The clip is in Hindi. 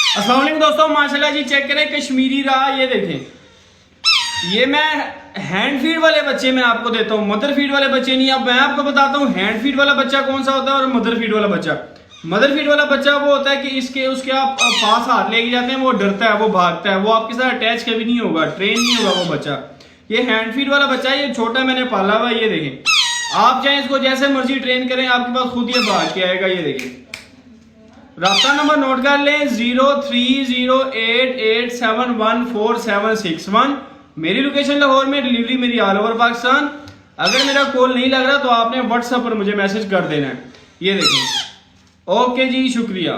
अस्सलाम वालेकुम दोस्तों, माशाल्लाह जी चेक करें कश्मीरी रहा। ये देखें, ये मैं हैंड फीड वाले बच्चे मैं आपको देता हूँ, मदर फीड वाले बच्चे नहीं। अब मैं आपको बताता हूँ हैंड फीड वाला बच्चा कौन सा होता है और मदर फीड वाला बच्चा। मदर फीड वाला बच्चा वो होता है कि इसके उसके आप पास हाथ लेके जाते हैं, वो डरता है, वो भागता है, वो आपके साथ अटैच कभी नहीं होगा, ट्रेन नहीं होगा वो बच्चा। ये हैंड फीड वाला बच्चा है, ये छोटा मैंने पाला हुआ। ये देखें, आप चाहे इसको जैसे मर्जी ट्रेन करें, आपके पास खुद ये भाग के आएगा। ये देखें, राब्ता नंबर नोट कर लें 0308871471। मेरी लोकेशन लाहौर में, डिलीवरी मेरी ऑल ओवर पाकिस्तान। अगर मेरा कॉल नहीं लग रहा तो आपने व्हाट्सएप पर मुझे मैसेज कर देना है। ये देखें, ओके जी, शुक्रिया।